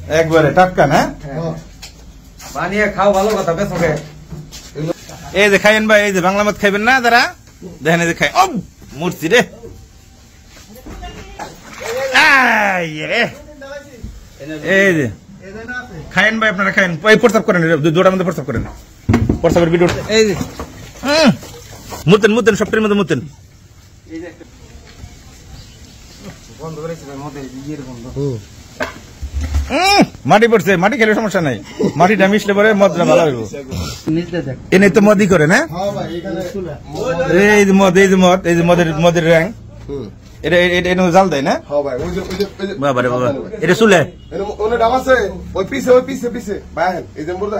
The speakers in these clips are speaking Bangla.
একবারে টাটকা না বানিয়ে খাও ভালো কথা বেসকে এই যে খাইয়েন ভাই এই যে বাংলা মদ খাইবেন না যারা দেখেন এই যে খাই মূর্তি রে এই যে খাইয়েন ভাই আপনারা খাইয়েন প্রস্তাব করেন দুটার মধ্যে প্রস্তাব করেন প্রস্তাবের ভিডিও এই যে মুতেন মুতেন সবটির মধ্যে মুতেন বন্ধ করেছি মধ্যে ইয়ের বন্ধ মাটি পড়ছে মাটি খেলে সমস্যা নাই মাটিটা মিশলে পরে মদটা ভালো হইব এনে তো মদই করে না এই যে মদ এই যে মদ এই যে মদের রং এটা এটা জাল দেয় না বাবা রে বাবা এটা চুলে ওই পিছে বাইরে এই যে বলতে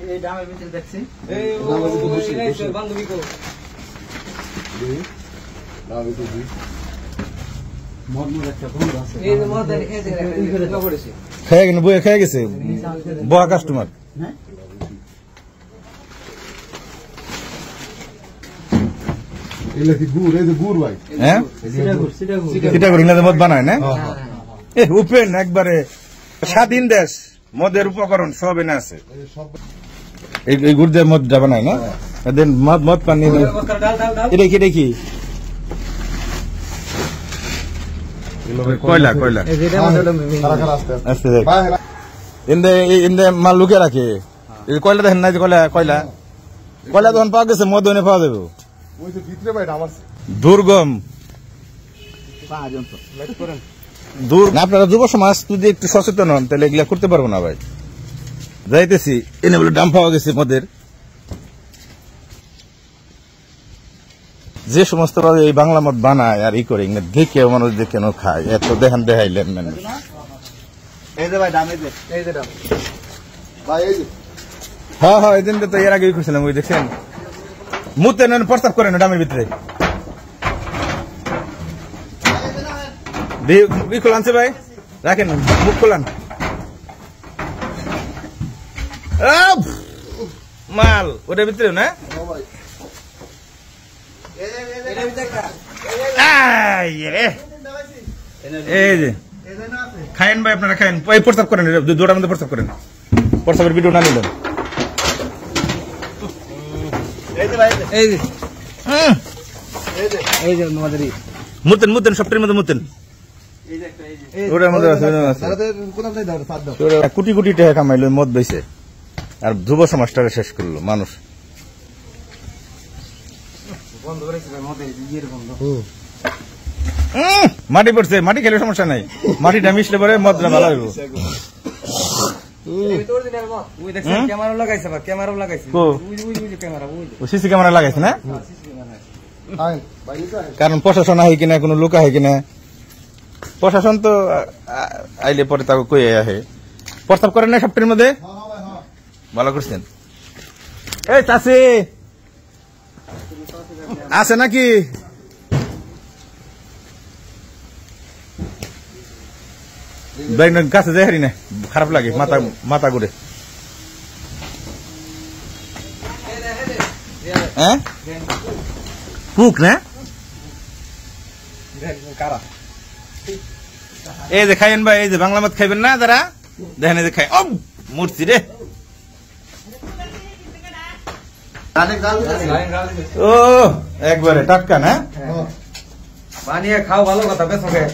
এই ডামের ভিতরে দেখছি এই বান্ধবী কো খেয়ে গেছে বয়া কাস্টমার হ্যাঁ মদ বানায় না উপেন একবারে স্বাধীন দেশ মদের উপকরণ সব এনে আছে এই গুড় দিয়ে মদটা বানায় না দেন মদ পানি এটা কি কয়লা কয়লা ইন্দে মাল লুকে রাখে কয়লা দেখেন না যে কয়লা কয়লা কয়লা তখন পাওয়া গেছে মদ এনে পাওয়া যাবে দুর্গম আপনারা যুব সমাজ যদি একটু সচেতন হন তাহলে এগুলা করতে পারবো না ভাই যাইতেছি এনে বলে দাম পাওয়া গেছে মদের যে সমস্ত এই বাংলা মদ বানায় আর ই করে দেখে মানুষ দেখে খায় এত দেখান দেখাইলেন মানুষ হ্যাঁ হ্যাঁ এই দিনটা তো এর আগে করছিলাম ওই দেখছেন মুতে নেন প্রস্তাব করেন ডামের ভিতরে খোলান ভাই রাখেন মুখ খোলান মাল ওটার ভিতরে না এই যে খাইন ভাই আপনারা খাইন প্রস্তাব করেন দুটার মধ্যে প্রস্তাব করেন প্রস্তাবের ভিডিও না নিলেন মুতেন মুতেন সবটির মধ্যে মুতেন ওটার মধ্যে কোটি কোটি টাকা কামাইলো মদ বেছে আর যুব সমাজটাকে শেষ করলো মানুষ বন্ধ করেছি মধ্যে ইয়ের বন্ধ মাটি পড়ছে মাটি খেলে সমস্যা নাই মাটিটা মিশলে পরে মদটা ভালো হইব সিসি ক্যামেরা লাগাইছে না কারণ প্রশাসন আহে কিনা কোন লোক আহে কিনা প্রশাসন তো আইলে পরে তাকে কই আহে প্রস্তাব করেন না সবটির মধ্যে ভালো করছেন এই চাষি আছে নাকি গাছে যাই হারি না খারাপ লাগে মাথা ঘুরে হ্যাঁ পুক না এই যে খাইয়েন ভাই এই যে বাংলা মদ খাইবেন না যারা দেখেন এই যে খাই মূর্তি রে ও একবারে টাটকা না বানিয়ে খাও ভালো কথা বেসকে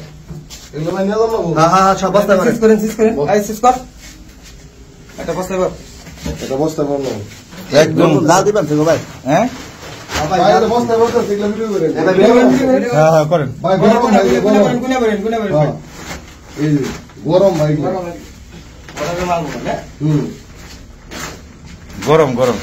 একদম লাল দিবেন থেকে ভাই হ্যাঁ করেন গরম গরম